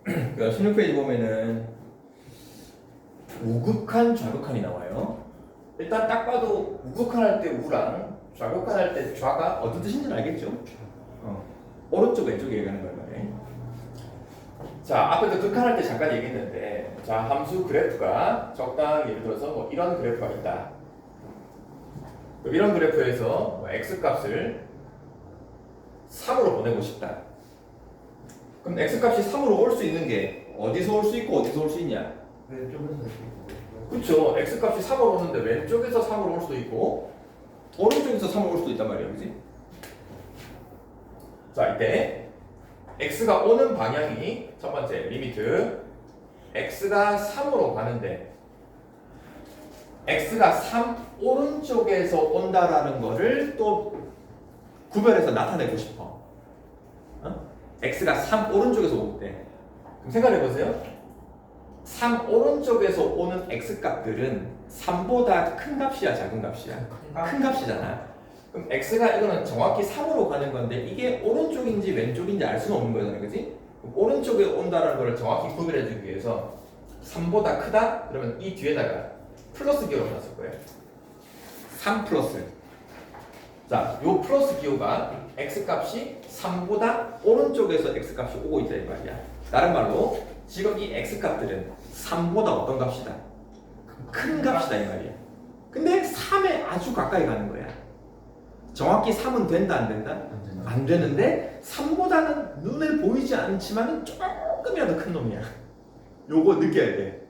그러니까 16페이지 보면은 우극한, 좌극한이 나와요. 일단 딱 봐도 우극한 할 때 우랑 좌극한 할 때 좌가 어떤 뜻인지는 알겠죠? 오른쪽 왼쪽 얘기하는 거예요. 자, 앞에도 극한할 때 잠깐 얘기했는데, 자, 함수 그래프가 적당히 예를 들어서 뭐 이런 그래프가 있다. 이런 그래프에서 뭐 x 값을 3으로 보내고 싶다. 그럼 x 값이 3으로 올 수 있는 게 어디서 올 수 있고 어디서 올 수 있냐? 왼쪽에서 그렇죠. x 값이 3으로 오는데 왼쪽에서 3으로 올 수도 있고 오른쪽에서 3으로 올 수도 있단 말이에요. 그지? 자, 이때 x가 오는 방향이 첫 번째 리미트 x가 3으로 가는데 x가 3 오른쪽에서 온다라는 거를 또 구별해서 나타내고 싶어. x가 3 오른쪽에서 올 때. 그럼 생각해 보세요. 3 오른쪽에서 오는 x 값들은 3보다 큰 값이야, 작은 값이야? 큰 값이잖아. 그럼 x가 이거는 정확히 3으로 가는 건데 이게 오른쪽인지 왼쪽인지 알 수는 없는 거잖아, 그지? 오른쪽에 온다는 걸 정확히 구별해주기 위해서 3보다 크다? 그러면 이 뒤에다가 플러스 기호를 놨을 거예요. 3 플러스. 자, 요 플러스 기호가 x 값이 3보다 오른쪽에서 x 값이 오고 있다 이 말이야. 다른 말로 지금 이 x 값들은 3보다 어떤 값이다? 큰 값이다 이 말이야. 근데 3에 아주 가까이 가는 거야. 정확히 3은 된다 안 된다? 안 되는데 3보다는 눈에 보이지 않지만 조금이라도 큰 놈이야. 요거 느껴야 돼.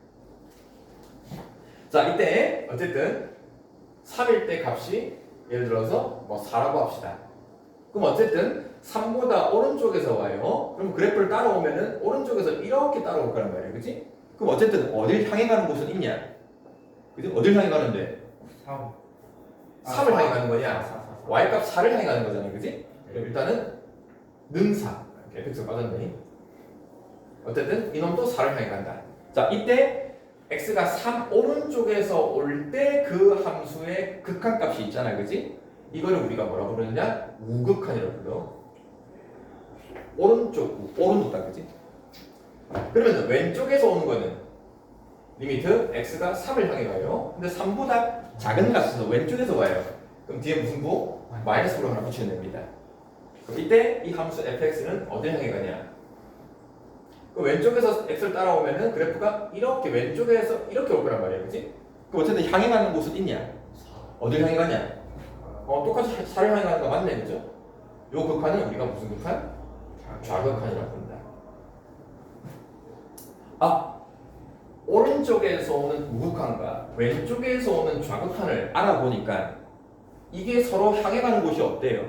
자, 이때 어쨌든 3일 때 값이 예를 들어서 뭐 4라고 합시다. 그럼 어쨌든 3보다 오른쪽에서 와요. 그럼 그래프를 따라오면은 오른쪽에서 이렇게 따라올 거란 말이에요. 그치? 그럼 어쨌든 어딜 향해 가는 곳은 있냐? 그치? 어딜 향해 가는데? 3 3을 향해 가는 거냐? 4 y값 4를 향해 가는 거잖아요. 그치? 그럼 일단은 능사. 이렇게 fx가 빠졌네. 어쨌든 이놈도 4를 향해 간다. 자, 이때 x가 3 오른쪽에서 올 때 그 함수의 극한값이 있잖아. 그치? 이거를 우리가 뭐라 부르느냐? 우극한이라고 불러. 오른쪽다. 그치? 그러면 왼쪽에서 오는 거는 리미트 x가 3을 향해 가요. 근데 3보다 작은 값에서 왼쪽에서 와요. 그럼 뒤에 무슨 부? 마이너스로 하나 붙이면 됩니다. 그럼 이때 이 함수 fx는 어디를 향해 가냐? 그 왼쪽에서 x를 따라오면은 그래프가 이렇게 왼쪽에서 이렇게 올 거란 말이에요. 그치? 그럼 어쨌든 향해 가는 곳은 있냐? 어디를 향해 가냐? 똑같이 4를 향해 가는 거 맞네. 그죠? 요 극한은 우리가 무슨 극한? 좌극한이라고 부른다. 아, 오른쪽에서 오는 우극한과 왼쪽에서 오는 좌극한을 알아보니까 이게 서로 향해 가는 곳이 어때요?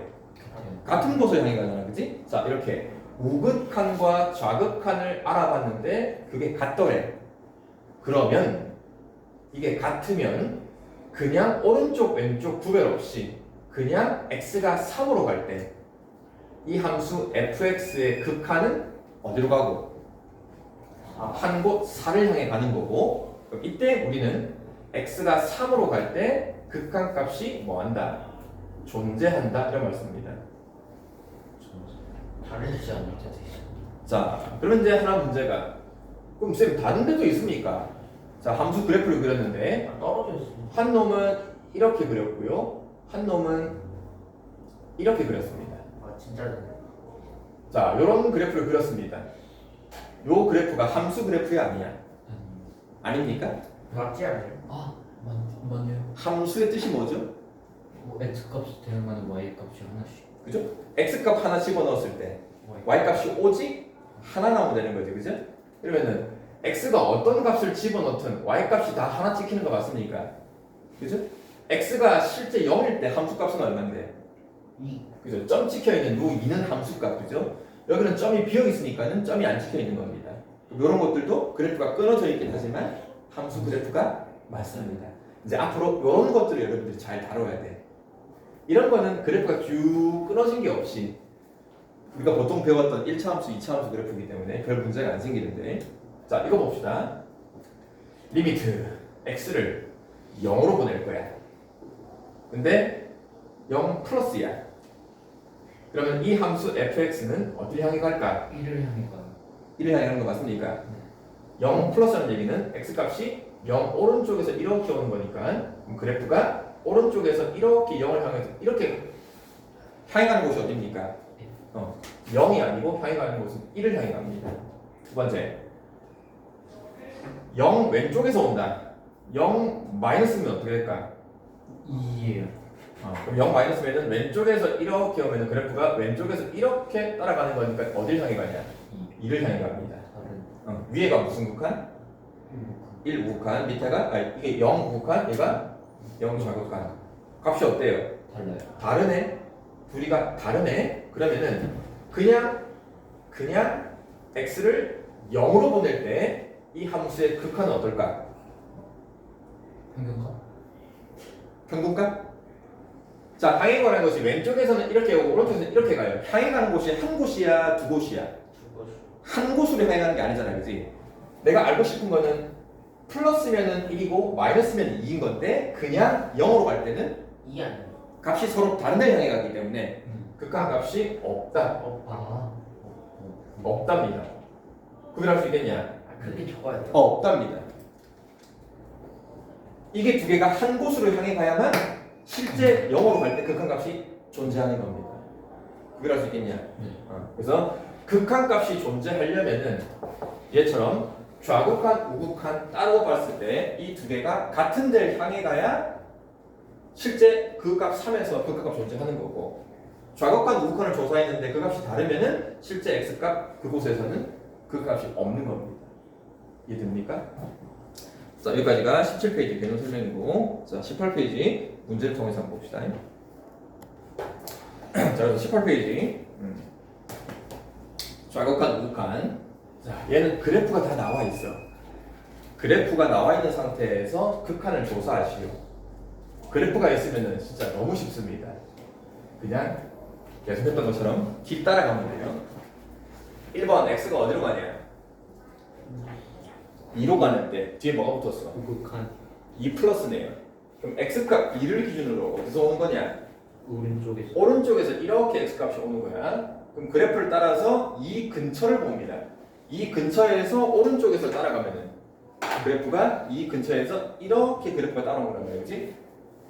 같은 곳을 향해 가잖아. 그치? 자, 이렇게 우극한과 좌극한을 알아봤는데 그게 같더래. 그러면 이게 같으면 그냥 오른쪽 왼쪽 구별 없이 그냥 x가 3으로 갈 때 이 함수 fx의 극한은 어디로 가고? 한 곳 4를 향해 가는 거고, 그럼 이때 우리는 x가 3으로 갈 때 극한값이 뭐한다? 존재한다 이런 말씀입니다. 다르지 않을 때도 있어. 자, 그러면 이제 하나 문제가, 그럼 쌤 다른 데도 있습니까? 자, 함수 그래프를 그렸는데 떨어져 있어. 한 놈은 이렇게 그렸고요, 한 놈은 이렇게 그렸습니다. 진짜 다르네. 자, 이런 그래프를 그렸습니다. 요 그래프가 함수 그래프야 아니야? 아닙니까? 맞지 않아요? 맞네요. 함수의 뜻이 뭐죠? 뭐 x 값이 되면 y 값이 하나씩. 그죠? x 값 하나 집어넣었을 때 y 값이 오직 하나 나오면 되는 거죠. 그죠? 그러면은 x가 어떤 값을 집어넣든 y 값이 다 하나 찍히는 거 맞습니까? 그죠? x가 실제 0일 때 함수 값은 얼마인데? 2 그죠? 점 찍혀 있는 요 2는 함수 값. 그죠? 여기는 점이 비어 있으니까는 점이 안 찍혀 있는 겁니다. 이런 것들도 그래프가 끊어져 있긴 하지만 함수 그래프가 맞습니다. 이제 앞으로 이런 것들을 여러분들이 잘 다뤄야 돼. 이런 거는 그래프가 쭉 끊어진 게 없이 우리가 보통 배웠던 1차 함수, 2차 함수 그래프이기 때문에 별 문제가 안 생기는데, 자, 이거 봅시다. 리미트 x를 0으로 보낼 거야. 근데 0 플러스야. 그러면 이 함수 fx는 어디를 향해 갈까? 1을 향해 가요. 1을 향해 가는 거 맞습니까? 0 플러스라는 얘기는 x값이 0 오른쪽에서 이렇게 오는 거니까 그럼 그래프가 오른쪽에서 이렇게 0을 향해서 이렇게 향해 가는 곳이 어딥니까? 0이 아니고 향해 가는 곳은 1을 향해 갑니다. 두 번째 0 왼쪽에서 온다. 0 마이너스면 어떻게 될까? 2예요. 그럼 0 마이너스면은 왼쪽에서 이렇게 오면은 그래프가 왼쪽에서 이렇게 따라가는 거니까 어딜 향해 가냐? 2를 향해 갑니다. 다른 위에가 무슨 극한? 1 우극한. 밑에가 이게 0 우극한. 얘가 0 좌극한. 값이 어때요? 달라요. 다르네. 둘이가 다르네. 그러면은 그냥 x를 0으로 보낼 때 이 함수의 극한은 어떨까? 평균값? 평균값? 자, 향해 가는 곳이 왼쪽에서는 이렇게 오고 오른쪽에서는 이렇게 가요. 향해 가는 곳이 한 곳이야, 두 곳이야? 한 곳으로 향해 가는 게 아니잖아, 그지? 내가 알고 싶은 거는 플러스면은 1이고 마이너스면 2인 건데 그냥 0으로 갈 때는 2 아니에요? 값이 서로 다른 데를 향해 가기 때문에 극한 값이 없다. 없답니다. 구별할 수 있겠냐? 그렇게 적어야 돼요. 없답니다. 이게 두 개가 한 곳으로 향해 가야만 실제 0으로 갈 때 극한값이 존재하는 겁니다. 구별할 수 있겠냐? 그래서 극한값이 존재하려면은 얘처럼 좌극한, 우극한 따로 봤을 때 이 두 개가 같은 데를 향해 가야 실제 그 값 3에서 극한값 존재하는 거고 좌극한, 우극한을 조사했는데 그 값이 다르면은 실제 x값 그곳에서는 그 값이 없는 겁니다. 이해됩니까? 자, 여기까지가 17페이지 개념 설명이고 자, 18페이지 문제를 통해서 한번 봅시다. 자, 그래서 18페이지 좌극한, 우극한. 자, 얘는 그래프가 다 나와 있어. 그래프가 나와 있는 상태에서 극한을 조사하시오. 그래프가 있으면은 진짜 너무 쉽습니다. 그냥 계속 했던 것처럼 뒤 따라가면 돼요. 1번 x가 어디로 가냐? 2로 가는 때 뒤에 뭐가 붙었어? 우극한 2 플러스네요. 그럼 x값 2를 기준으로 어디서 오는 거냐? 오른쪽에서 오른쪽에서 이렇게 x값이 오는 거야. 그럼 그래프를 따라서 이 근처를 봅니다. 이 근처에서 오른쪽에서 따라가면은 그래프가 이 근처에서 이렇게 그래프가 따라오는 거란 말이지.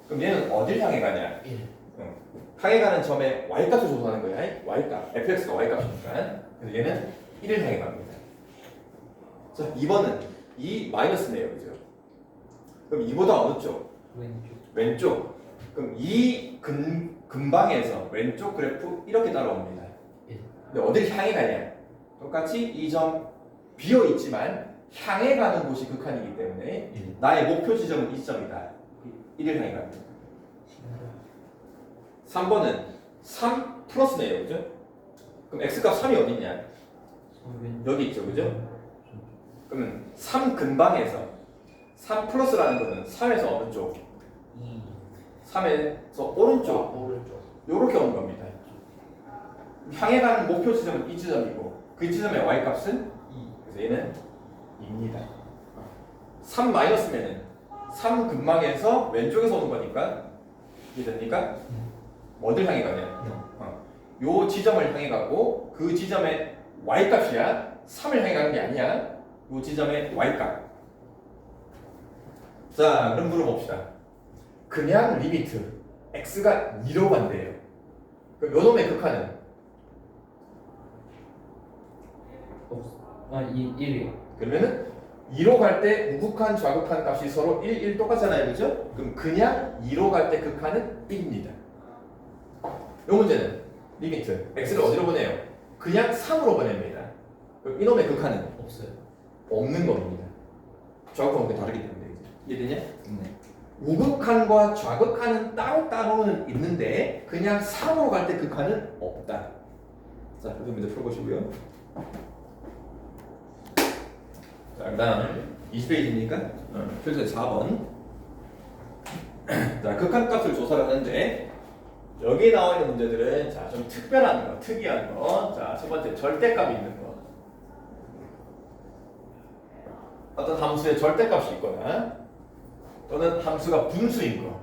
그럼 얘는 어딜 향해 가냐? 1. 향해 가는 점에 y값을 조사하는 거야. y값, fx가 y값이니까. 그래서 얘는 1을 향해 갑니다. 자, 2번은 2 마이너스네요. 그죠? 그럼 2보다 어느 쪽? 왼쪽 왼쪽. 그럼 이 근방에서 왼쪽 그래프 이렇게 따라옵니다. 근데 어딜 향해 가냐? 똑같이 이 점 비어 있지만 향해 가는 곳이 극한이기 때문에 나의 목표 지점은 이 지점이다. 1을 향해 갑니다. 3번은 3 플러스네요. 그죠? 그럼 x값 3이 어디 있냐? 여기 있죠. 그죠? 그러면 3 근방에서 3 플러스라는 거는 3에서 어느 쪽? 2. 3에서 오른쪽. 오른쪽. 요렇게 오는 겁니다. 향해 가는 목표 지점은 이 지점이고 그 지점의 y값은 2. 그래서 얘는 2입니다. 3 마이너스면은 3 근방에서 왼쪽에서 오는 거니까 이해됩니까? 어딜 향해 가냐? 요 지점을 향해 가고 그 지점의 y값이야. 3을 향해 가는 게 아니야. 요 지점의 y값. 자, 그럼 물어봅시다. 그냥 리미트 x가 2로 간대요. 그럼 요 놈의 극한은? 1이요. 그러면은 2로 갈 때 우극한, 좌극한 값이 서로 1, 1 똑같잖아요. 그죠? 그럼 그냥 2로 갈 때 극한은 1입니다. 요 문제는 리미트 x를 어디로 보내요? 그냥 3으로 보냅니다. 그럼 이놈의 극한은? 없어요. 없는 겁니다. 좌극하고 다르기 때문에. 이해되냐? 네. 우극한과 좌극한은 따로따로는 있는데 그냥 3으로 갈 때 극한은 없다. 자, 이거 문제 풀어보시고요. 자, 그 다음 20페이지니까 필드 4번. 자, 극한값을 조사를 하는데 여기 나와 있는 문제들은 자, 좀 특별한 거, 특이한 거. 자, 첫 번째 절대값이 있는 거. 어떤 함수의 절대값이 있거나 또는 함수가 분수인 거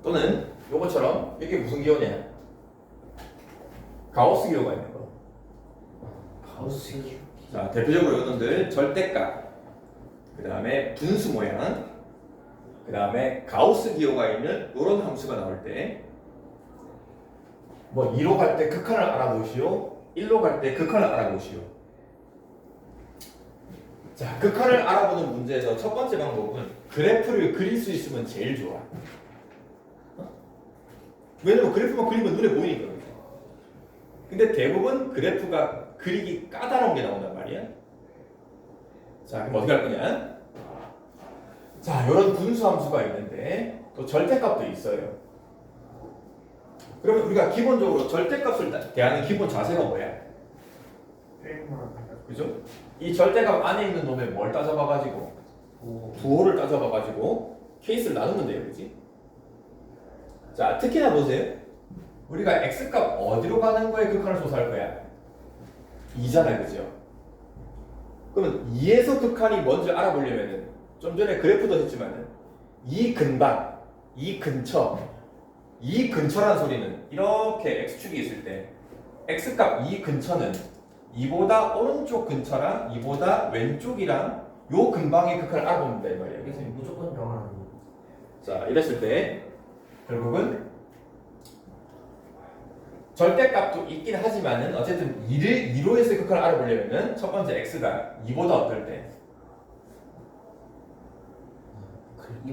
또는 요것처럼 이게 무슨 기호냐? 가우스 기호가 있는 거. 가우스 자, 대표적으로 이것들 절대값, 그 다음에 분수 모양, 그 다음에 가우스 기호가 있는 이런 함수가 나올 때, 뭐 2로 갈 때 극한을 알아보시오, 1로 갈 때 극한을 알아보시오. 자, 극한을 알아보는 문제에서 첫 번째 방법은 그래프를 그릴 수 있으면 제일 좋아. 왜냐면 그래프만 그리면 눈에 보이니까. 근데 대부분 그래프가 그리기 까다로운 게 나온단 말이야. 자, 그럼 어떻게 할 거냐? 자, 이런 분수 함수가 있는데 또 절대값도 있어요. 그러면 우리가 기본적으로 절대값을 대하는 기본 자세가 뭐야? 그죠? 이 절대값 안에 있는 놈에 뭘 따져봐가지고 부호를 따져봐가지고 케이스를 나누면 돼요, 그지? 자, 특히나 보세요. 우리가 x값 어디로 가는 거에 극한을 소수할 거야? 2잖아요, 그죠? 그러면 2에서 극한이 뭔지 알아보려면은 좀 전에 그래프도 했지만은 이 근방, 이 근처, 이 근처라는 소리는 이렇게 x축이 있을 때 x값 이 근처는 이보다 오른쪽 근처랑 이보다 왼쪽이랑 요 근방의 극한을 알아보면 된다 이 말이에요. 그래서 무조건 정하는 자, 이랬을 때 결국은 절대값도 있긴 하지만은 어쨌든 2로에서의 극한을 알아보려면은 첫 번째 x가 2보다 어떨 때?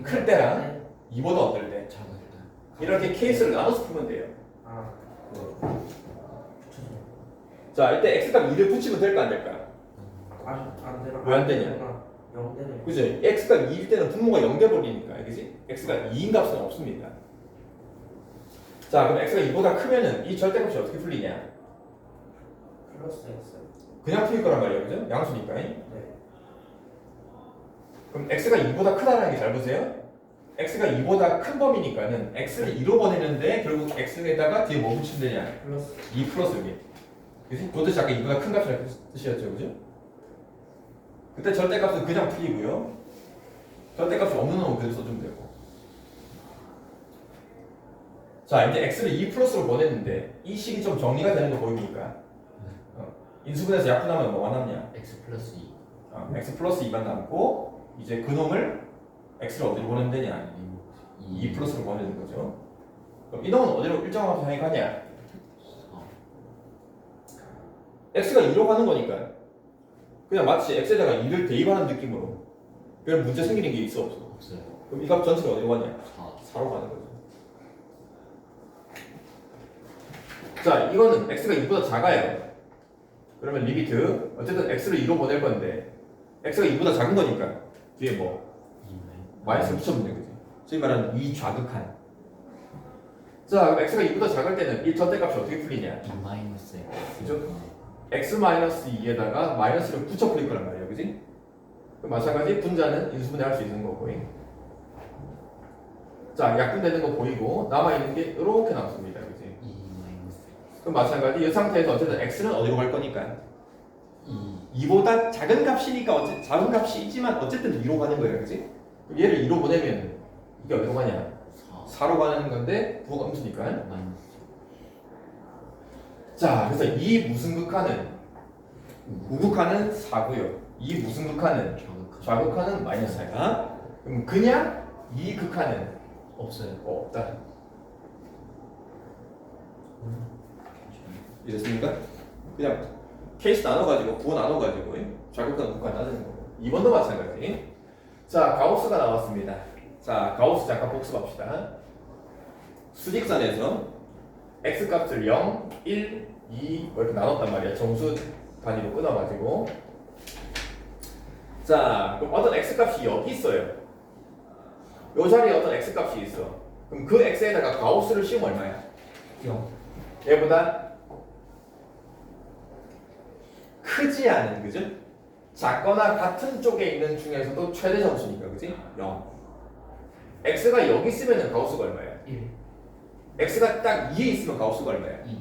클 때랑 2보다 어떨 때? 작을 때. 이렇게 케이스를 나눠서 풀면 돼요. 아 자, 이때 x값 2를 붙이면 될까 안 될까? 안 되나? 왜안 되냐? 0되네. 그죠? x가 2일 때는 분모가 0 돼버리니까, 그지? x가 2인 값은 없습니다. 자, 그럼 x가 2보다 크면은 이 절대값이 어떻게 풀리냐? 플러스 x. 그냥 풀릴 거란 말이에요, 그죠? 양수니까. 네. 그럼 x가 2보다 크다는 게 잘 보세요. x가 2보다 큰 범위니까는 x를 2로 보내는데 결국 x에다가 뒤에 뭐 붙이면 되냐? 플러스 2 플러스 1. 그지? 그 뜻이 아까 2보다 큰 값이라는 뜻이었죠, 그죠? 그때 절대값은 그냥 풀리고요. 절대값이 없는 놈은 그대로 써주면 되고. 자, 이제 x를 2 플러스로 보냈는데 이 식이 좀 정리가 되는 거 보입니까? 인수분해서 약분하면 뭐가 남냐? x 플러스 2. x 플러스 2만 남고 이제 그 놈을 x를 어디로 보내면 되냐? 2 플러스로 보내는 거죠. 그럼 이 놈은 어디로 일정한 값을 향해 가냐? x가 2로 가는 거니까 그냥 마치 x에다가 2를 대입하는 느낌으로 그럼 문제 생기는 게 있어 없어? 없어요. 그럼 이 값 전체가 어디로 가냐? 4. 4로 가는 거죠. 자, 이거는 x가 2보다 작아요. 그러면 리미트 어쨌든 x를 2로 보낼 건데 x가 2보다 작은 거니까 뒤에 뭐 마이너스 붙여면 되겠지. 소위 말하는 이 좌극한. 자, 그럼 x가 2보다 작을 때는 이 절대값이 어떻게 풀리냐? 2 마이너스 x. 그죠? x 마이너스 2에다가 마이너스를 붙여 풀릴 거란 말이에요, 그지? 그럼 마찬가지 분자는 인수분해 할 수 있는 거고. 자, 약분되는 거 보이고 남아 있는 게 이렇게 남습니다, 그지? 2 마이너스 그럼 마찬가지 이 상태에서 어쨌든 x는 어디로 갈 거니까 2. 2보다 작은 값이니까 작은 값이 있지만 어쨌든 2로 가는 거예요, 그지? 그럼 얘를 2로 보내면 이게 어디로 가냐? 4. 4로 가는 건데 부호가 음수니까. 마이너스. 자, 그래서 이 무슨 극한은 우극한은 4고요. 이 무슨 극한은 좌극한. 좌극한은 마이너스 4가. 그럼 그냥 이 극한은 없어요. 없다. 이랬습니까? 그냥 케이스 나눠가지고 부호 나눠가지고 좌극한 우극한 따지는 거고. 2번도 마찬가지. 자, 가우스가 나왔습니다. 자, 가우스 잠깐 복습합시다. 수직선에서 x 값을 0, 1, 2 이렇게 나눴단 말이야. 정수 단위로 끊어가지고. 자, 그럼 어떤 x 값이 여기 있어요. 요 자리에 어떤 x 값이 있어. 그럼 그 x에다가 가우스를 씌우면 얼마야? 0. 얘보다 크지 않은, 그죠? 작거나 같은 쪽에 있는 중에서도 최대 점수니까, 그지? 0. x가 여기 있으면 가우스가 얼마야? 1. x가 딱 2에 있으면 가우스가 얼마야? 2.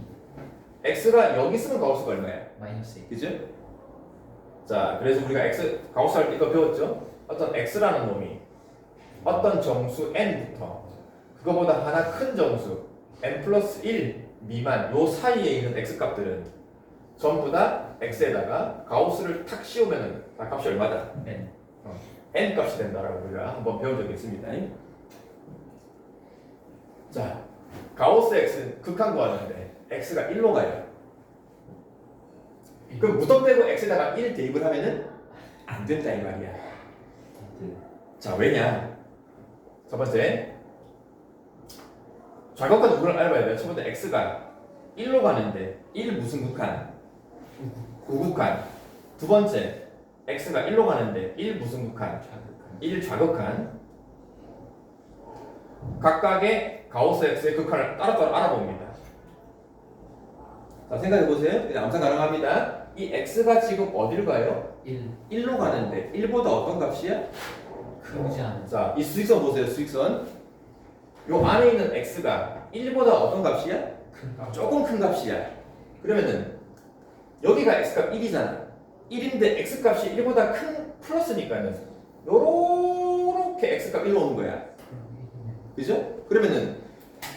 x가 여기 있으면 가우스가 얼마야? 마이너스 1. 그죠? 자, 그래서 우리가 x 가우스 할 때 이거 배웠죠? 어떤 x라는 놈이 어떤 정수 n부터 그거보다 하나 큰 정수 n 플러스 1 미만 요 사이에 있는 x 값들은 전부 다 x에다가 가우스를 탁 씌우면은 값이 얼마다? N. n 값이 된다라고 우리가 한번 배운 적이 있습니다. 자, 가우스 x 극한 구하는데 x가 1로 가요. 그럼 무덤대고 x에다가 1 대입을 하면은 안 된다 이 말이야. 자, 왜냐? 첫 번째, 좌극한 우를 알아봐야 돼요. 첫 번째 x가 1로 가는데 1 무슨 극한? 구극한. 두 번째, x가 1로 가는데 1 무슨 극한? 1 좌극한. 각각의 가우스 x의 극한을 따로따로 알아봅니다. 자, 생각해 보세요. 그냥 암산 가능합니다. 이 x가 지금 어디를 가요? 1. 1로 가는데 1보다 어떤 값이야? 크지 않은. 자, 이 수직선 보세요. 수직선. 요 안에 있는 x가 1보다 어떤 값이야? 큰 값. 조금 큰 값이야. 그러면은 여기가 x값 1이잖아. 1인데 x값이 1보다 큰 플러스니까는 요렇게 x값 1로 오는 거야. 그죠? 그러면은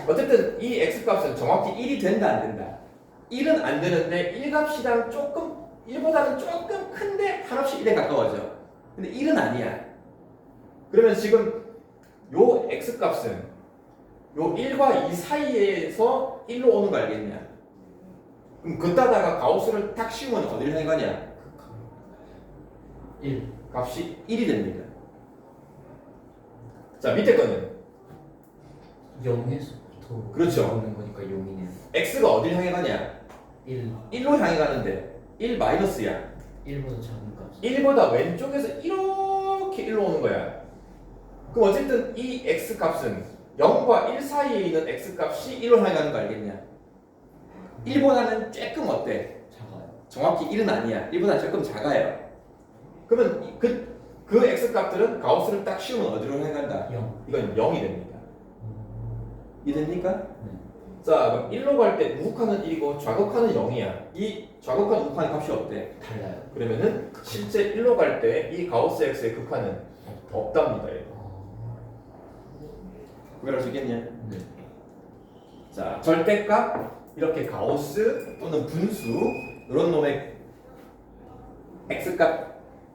어쨌든 이 x값은 정확히 1이 된다 안 된다? 1은 안 되는데 1값이랑 조금 1보다는 조금 큰데 한없이 1에 가까워져. 근데 1은 아니야. 그러면 지금 요 x값은 요 1과 2 사이에서 1로 오는 거 알겠냐? 그럼 그따다가 가우스를 탁 씌우면 어디를 향해 가냐? 1. 값이 1이 됩니다. 자, 밑에 거는 0에서부터 그렇죠. 오는 거니까 0이네요. x가 어디를 향해 가냐? 1. 1로 향해 가는데 1 마이너스야. 1보다 작은 값. 1보다 왼쪽에서 이렇게 1로 오는 거야. 그럼 어쨌든 이 x값은 0과 1 사이에 있는 x값이 1로 향해 가는 거 알겠냐? 1보다는 조금 어때? 작아요. 정확히 1은 아니야. 1보다 조금 작아요. 그러면 그 x값들은 가우스를 딱 씌우면 어디로 향해 간다? 0. 이건 0이 됩니다. 이해됩니까? 네. 자, 그럼 1로 갈 때 우극한은 1이고 좌극한은 0이야. 이 좌극한 우극한의 값이 어때? 달라요. 그러면은 실제 1로 갈 때 이 가우스 x의 극한은 없답니다. 얘. 구별할 수 있겠냐? 네. 자, 절대값 이렇게 가우스 또는 분수 이런 놈의 x값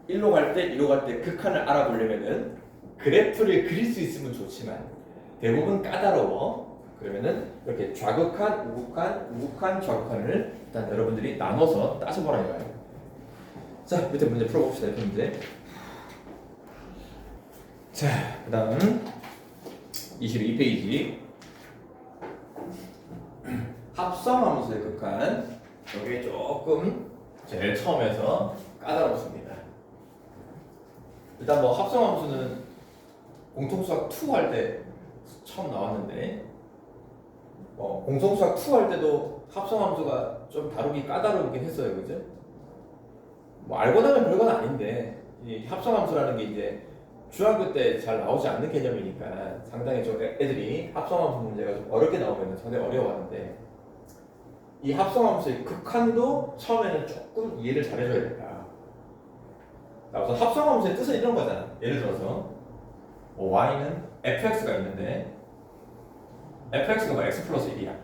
1로 갈 때, 2로 갈 때 극한을 알아보려면은 그래프를 그릴 수 있으면 좋지만 대부분 까다로워. 그러면은 이렇게 좌극한, 우극한, 좌극한을 일단 여러분들이 나눠서 따져보라 이거예요. 자, 밑에 문제 풀어봅시다. 이렇게 문제. 자, 그 다음 22페이지 합성함수의 극한. 여기 조금 제일 처음에서 까다롭습니다. 일단 뭐 합성함수는 공통수학 2 할 때 처음 나왔는데 공통수학 2 할 때도 합성함수가 좀 다루기 까다롭긴 했어요. 그죠? 뭐 알고 나면 별건 아닌데 이 합성함수라는 게 이제 중학교 때 잘 나오지 않는 개념이니까 상당히 좀 애들이 합성함수 문제가 좀 어렵게 나오면 상당히 어려워하는데 이 합성함수의 극한도 처음에는 조금 이해를 잘 해줘야 된다. 그래서 합성함수의 뜻은 이런 거잖아. 예를 들어서 y는 fx가 있는데 fx가 뭐 x 플러스 1이야.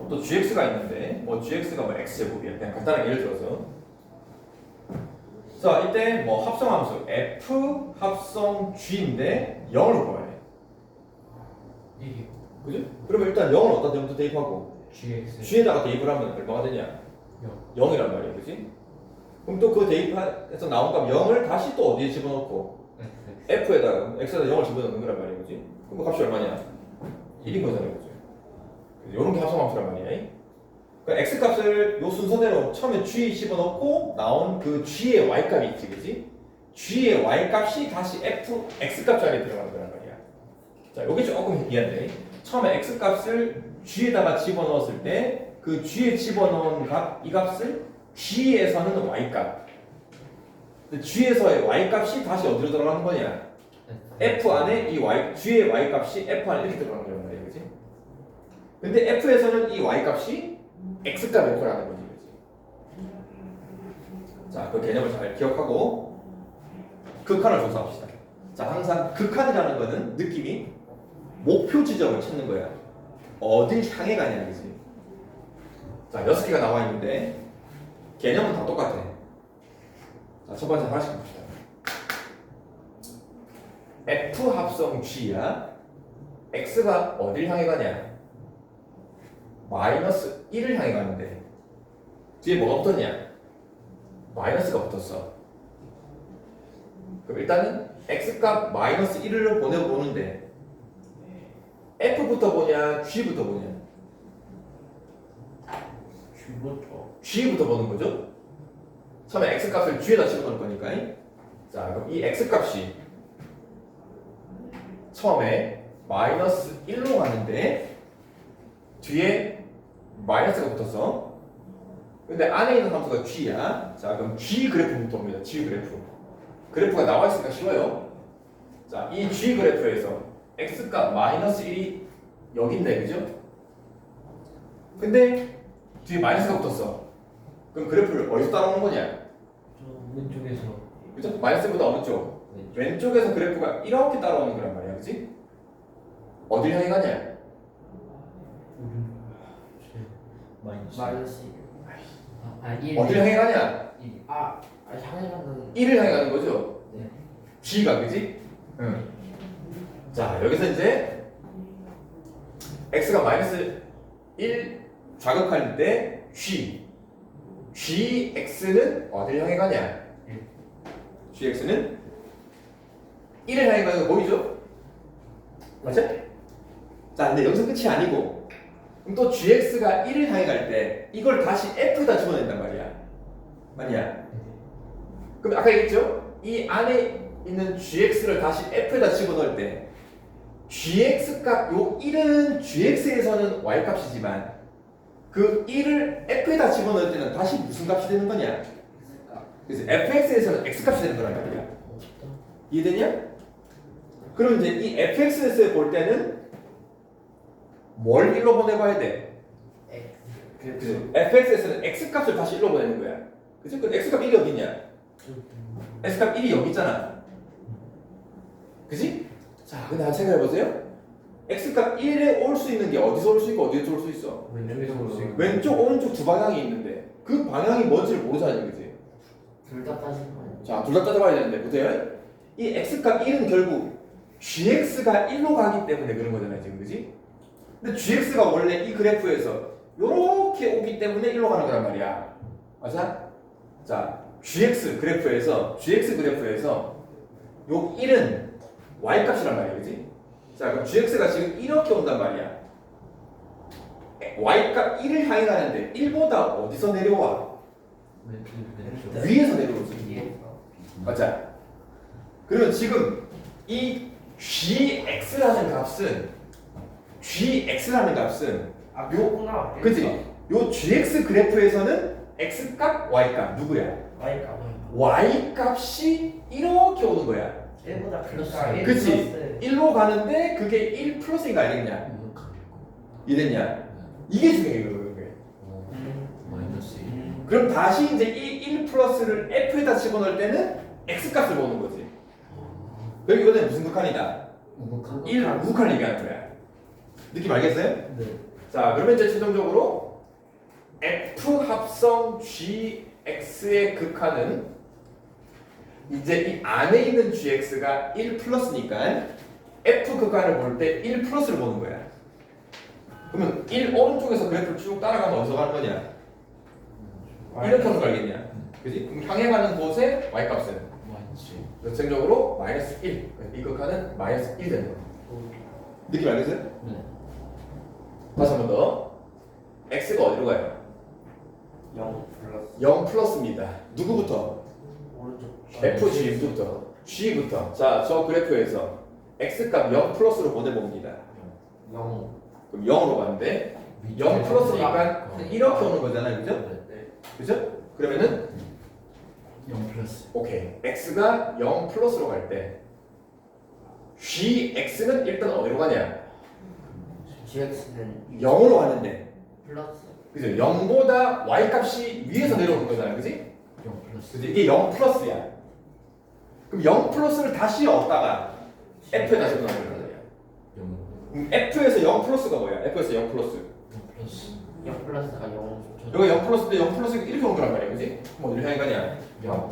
또 gx가 있는데 뭐 gx가 뭐 x제곱이야. 그냥 간단하게 예를 들어서 자, 이때 뭐 합성함수 f 합성 g인데 0을 구해야 돼. 1이요. 그지? 그러면 일단 0을 어디다 대부터 대입하고 GX. g에다가 대입을 하면 얼마가 되냐? 0. 0이란 말이야. 그지? 그럼 또 그 대입해서 나온 값 0을 다시 또 어디에 집어넣고 f에다가 x에다 0을 집어넣는 거란 말이야. 그지? 그럼 그 값이 얼마냐? 1인 거잖아. 그지? 이런 게 합성함수란 말이야. 그러니까 x 값을 요 순서대로 처음에 g 집어넣고 나온 그 g의 y 값이 있지. 그지? g의 y 값이 다시 f x 값 자리에 들어가는 거란 말이야. 자, 요게 조금 미안해. 처음에 x 값을 g에다가 집어넣었을 때 그 g에 집어넣은 값, 이 값을 g에서는 y 값. g에서의 y 값이 다시 어디로 들어가는 거냐? f 안에 이 y, g의 y 값이 f 안에 이렇게 들어가는 거란 말이야. 그지? 근데 f에서는 이 y 값이 x 값에 들어가는 거지. 그지? 자, 그 개념을 잘 기억하고 극한을 조사합시다. 자, 항상 극한이라는 거는 느낌이 목표 지점을 찾는 거야. 어딜 향해 가냐, 그지? 자, 6개가 나와 있는데 개념은 다 똑같아. 자, 첫 번째 하나씩 봅시다. F 합성 G야. X가 어딜 향해 가냐? 마이너스 1을 향해 가는데 뒤에 뭐가 붙었냐? 마이너스가 붙었어. 그럼 일단은 X값 마이너스 1을 보내보는데 F부터 보냐? G부터 보냐? G부터. G부터 보는 거죠? 처음에 X값을 G에다 집어넣을 거니까. 자, 그럼 이 X값이 처음에 마이너스 1로 가는데 뒤에 마이너스가 붙어서 근데 안에 있는 함수가 G야. 자, 그럼 G 그래프부터 옵니다. G 그래프. 그래프가 나와 있으니까 쉬워요. 자, 이 G 그래프에서 X값 마이너스 1이 여기 있네, 그죠? 근데 뒤에 마이너스가 붙었어. 그럼 그래프를 어디서 따라오는 거냐? 저 왼쪽에서 그죠? 마이너스보다 어느 쪽? 왼쪽. 왼쪽에서 그래프가 이렇게 따라오는 거란 말이야, 그지? 어딜 향해 가냐? 마이너스. 마이너스 아 1. 어딜 향해 가냐? 1. 향해 가는. 1을 향해 가는 거죠? 네. G가, 그지? 응. 자, 여기서 이제 X가 마이너스 1 좌극할 때 GX는 어딜 향해 가냐? GX는 1을 향해 가는 거 보이죠? 맞죠? 자, 근데 여기서 끝이 아니고 그럼 또 GX가 1을 향해 갈 때 이걸 다시 F에다 집어낸단 말이야. 맞냐? 그럼 아까 얘기했죠? 이 안에 있는 GX를 다시 F에다 집어넣을 때 GX 값, 요 1은 GX에서는 Y 값이지만 그 1을 F에다 집어넣을 때는 다시 무슨 값이 되는 거냐? 그래서 fx에서는 x 값이 되는 거란 말이야. 이해되냐? 그럼 이제 이 fx에서 볼 때는 뭘 1로 보내봐야 돼? 그치? fx에서는 x 값을 다시 1로 보내는 거야. 그치? 근데 x 값 1이 어디 있냐? x 값 1이 여기 있잖아. 그치? 자, 근데 한번 생각해보세요. x 값 1에 올 수 있는 게 어디서 올 수 있고 어디서 올 수 있어? 왼쪽에서 볼 수 있고. 왼쪽, 오른쪽 두 방향이 있는데 그 방향이 뭔지를 모르잖아, 그치? 둘다 따지는 거예요. 자, 둘 다 따져봐야 되는데, 보세요. 이 x값 1은 결국 gx가 1로 가기 때문에 그런 거잖아요, 지금, 그지? 근데 gx가 원래 이 그래프에서 요렇게 오기 때문에 1로 가는 거란 말이야. 맞아? 자, gx 그래프에서 요 1은 y값이란 말이야, 그지? 자, 그럼 gx가 지금 이렇게 온단 말이야. y값 1을 향해 가는데 1보다 어디서 내려와? 왼쪽. 위에서 내려오지. 맞아. 그러면 지금 이 gx라는 값은 아, 그거구나. 그치? 요 gx 그래프에서는 x값, y값 누구야? Y값. y값이 이렇게 오는 거야. 1보다 플러스. 그치? 1로 가는데 그게 1 플러스인 거 알겠냐? 이해됐냐? 이게 중요해, 그게. 마이너스 1. 그럼 다시 이제 이 1 플러스를 f에다 집어넣을 때는 x값을 보는 거지. 여기 이거는 무슨 극한이다? 우극한. 1 우극한 얘기하는 거야. 느낌 알겠어요? 네. 자, 그러면 이제 최종적으로 f 합성 gx의 극한은 이제 이 안에 있는 gx가 1 플러스니까 f 극한을 볼 때 1 플러스를 보는 거야. 그러면 1 오른쪽에서 그래프를 쭉 따라가면 어디서 가는 거냐? 이렇게 하는 거 알겠냐? 그지? 그럼 향해 가는 곳의 y값은 마이너스 1. 전체적으로 마이너스 1. 이 극한은 마이너스 1 되는 거야. 느낌 알겠어요? 네. 다시 한 번 더. x가 어디로 가요? 0 플러스 0 플러스입니다. 누구부터? 오른쪽. FG부터. G부터. 자, 저 그래프에서 x값 0 플러스로 보내봅니다. 0. 그럼 0으로 가는데 0 플러스니까 이렇게 오는 거잖아요. 그죠? 네. 그죠? 그러면은 0 플러스. 오케이. x가 0 플러스로 갈 때 gx는 일단 어디로 가냐? GX는 0으로 가는데 플러스. 그죠? 0보다 y값이 위에서 내려오는 거잖아요. 그지? 0 플러스. 그죠? 이게 0 플러스야. 그럼 0 플러스를 다시 얻다가 f에다 집어넣는 거야. 0. F에서 0 플러스가 뭐야? F에서 0 플러스. 0 플러스. 0 플러스가 0. 여기 0 플러스인데 0 플러스 이렇게 오는 거란 말이야, 그지? 그럼 어디를 향해 가냐? 0.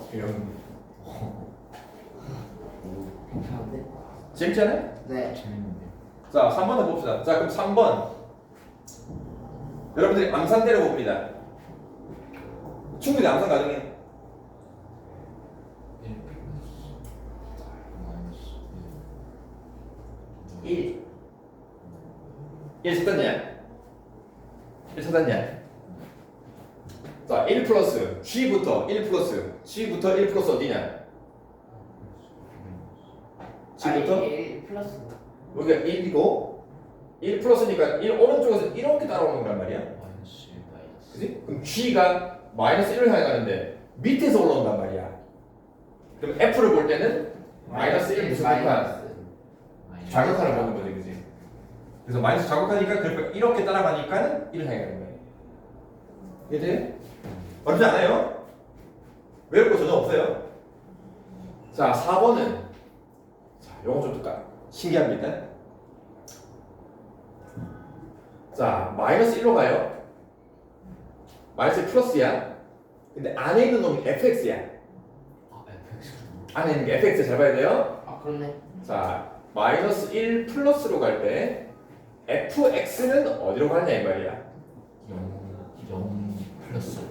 괜찮은데? 재밌잖아요? 네. 재밌는데. 자, 3번 해봅시다. 자, 그럼 3번. 여러분들이 암산 때려봅니다. 충분히 암산 가능해. 1 플러스 마이너스 1. 1 찾았냐? 1 찾았냐? 자, 1 플러스 G부터 1 플러스 G부터 1 플러스 어디냐? G부터 1 플러스. 여기가 1이고 1 플러스니까 1 오른쪽에서 이렇게 따라오는 거란 말이야. 마이너스 1 마이너스. 그지? 그럼 G가 마이너스 1을 향해 가는데 밑에서 올라온단 말이야. 그럼 F를 볼 때는 마이너스 1 무슨 극한? 자극하는 보는 거지, 그지? 그래서 마이너스 자극하니까 그러니까 이렇게 따라가니까는 1을 향해 가는 거야. 이해돼? 어렵지 않아요? 외울 거 전혀 없어요. 자, 4번은 자, 요거 좀 신기합니다. 자, 마이너스 1로 가요. 마이너스 플러스야. 근데 안에 있는 놈이 fx야. 아 fx. 안에 있는 게 fx 잘 봐야 돼요. 아 그렇네. 자, 마이너스 1 플러스로 갈 때 fx는 어디로 가냐 이 말이야. 0 플러스.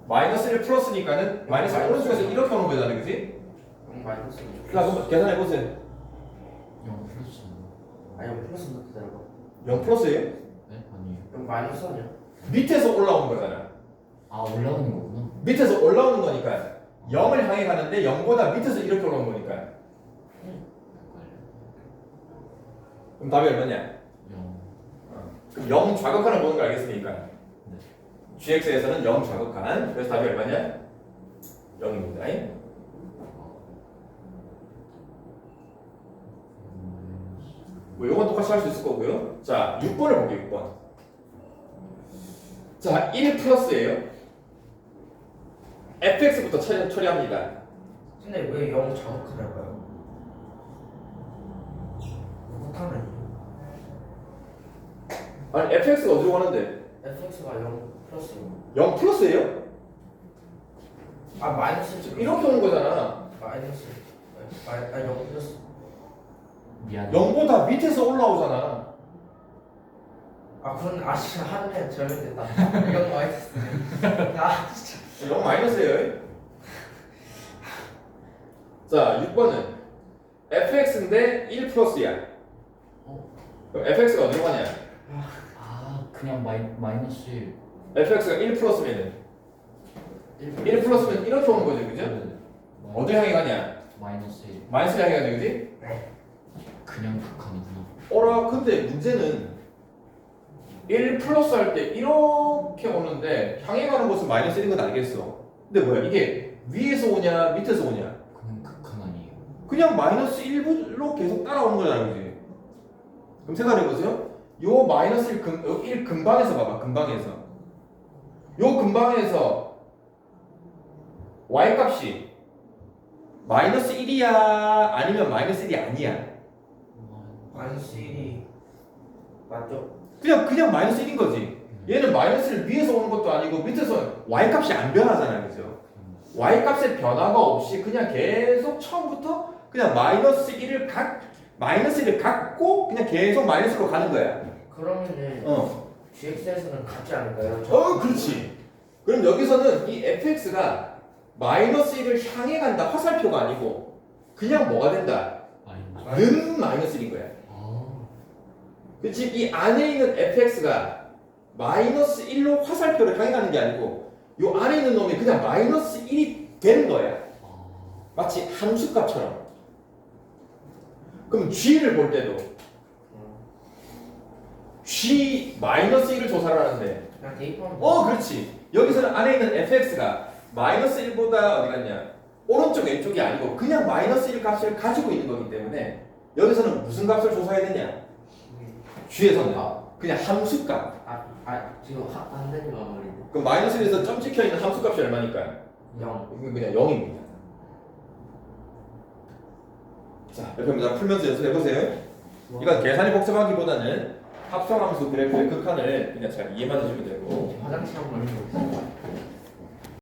마이너스 1 플러스니까는 마이너스 오른쪽에서 이렇게 오는 거잖아, 그지? 마이너스. 자, 그럼 계산해 보세요. 0 플러스. 아니 0 플러스 넣고 기다려봐. 0 플러스예요? 네? 아니에요. 그럼 마이너스 아니야? 밑에서 올라오는 거잖아. 아 올라오는 거구나. 밑에서 올라오는 거니까 0을 향해 가는데 0보다 밑에서 이렇게 올라오는 거니까. 헷갈려. 그럼 답이 얼마냐? 0. 그럼 0 좌극한을 보는 거 알겠습니까? 네. gx에서는 0 좌극한. 그래서 답이 얼마냐? 0입니다. 뭐 요건 똑같이 할 수 있을 거고요. 자, 6번을 볼게요. 6번. 자, 1 플러스예요. fx부터 처리합니다. 근데 왜 0 자극하냐고요? 극한은 아니, fx가 어디로 가는데? fx가 0 플러스. 0 플러스예요? 아 마이너스 지금 이렇게 오는 거잖아. 마이너스. 아 0 플러스. 미안. 0보다 밑에서 올라오잖아. 아 그건 아직 하늘에 절면됐다. 0 마이너스. 아 진짜. 0 마이너스예요. 자, 6번은 fx인데 1 플러스야. 그럼 fx가 어디로 가냐? 아 그냥 마이너스 1. fx가 1 플러스면은 1 플러스면 이렇게 오는 거지, 그죠? 어디 향해 가냐? 마이너스 1. 마이너스 향해 가냐, 그지? 그냥 극한이구나. 어라, 근데 문제는 1 플러스 할 때 이렇게 오는데 향해 가는 곳은 마이너스 1인 건 알겠어. 근데 뭐야, 이게 위에서 오냐 밑에서 오냐? 그냥 극한 아니에요. 그냥 마이너스 1로 계속 따라오는 거잖아, 그지? 그럼 생각해보세요. 요 마이너스 1 근방에서 봐봐, 근방에서. 요 근방에서 y값이 마이너스 1이야 아니면 마이너스 1이 아니야? 마이너스 1이 맞죠? 그냥 마이너스 1인 거지. 얘는 마이너스 1 위에서 오는 것도 아니고 밑에서 y값이 안 변하잖아, 그죠? y값의 변화가 없이 그냥 계속 처음부터 그냥 마이너스 1을 갖고 그냥 계속 마이너스로 가는 거야. 그러면은 GX에서는 같지 않을까요? 그렇지. 그럼 여기서는 이 fx가 마이너스 1을 향해 간다, 화살표가 아니고 그냥 뭐가 된다? 마이너스. 는 마이너스 1인 거야. 아. 그치? 이 안에 있는 fx가 마이너스 1로 화살표를 향해 가는 게 아니고 요 안에 있는 놈이 그냥 마이너스 1이 되는 거야. 마치 함수값처럼. 그럼 g를 볼 때도 g 마이너스 1을 조사를 하는데 그냥 대입하면 그렇지. 여기서는 안에 있는 fx가 마이너스 1보다 어디 갔냐? 오른쪽 왼쪽이 아니고 그냥 마이너스 1 값을 가지고 있는 거기 때문에 여기서는 무슨 값을 조사해야 되냐? g에서는 그냥 함수값. 지금 안 되는 거 말인데. 그럼 마이너스 1에서 점 찍혀 있는 함수값이 얼마니까? 0. 이건 그냥 0입니다. 자, 옆에 문장 풀면서 연습해 보세요. 이건 계산이 복잡하기보다는 합성함수 그래프의 극한을 그냥 잘 이해만 해주면 되고 화장실 한번 해보겠습니다.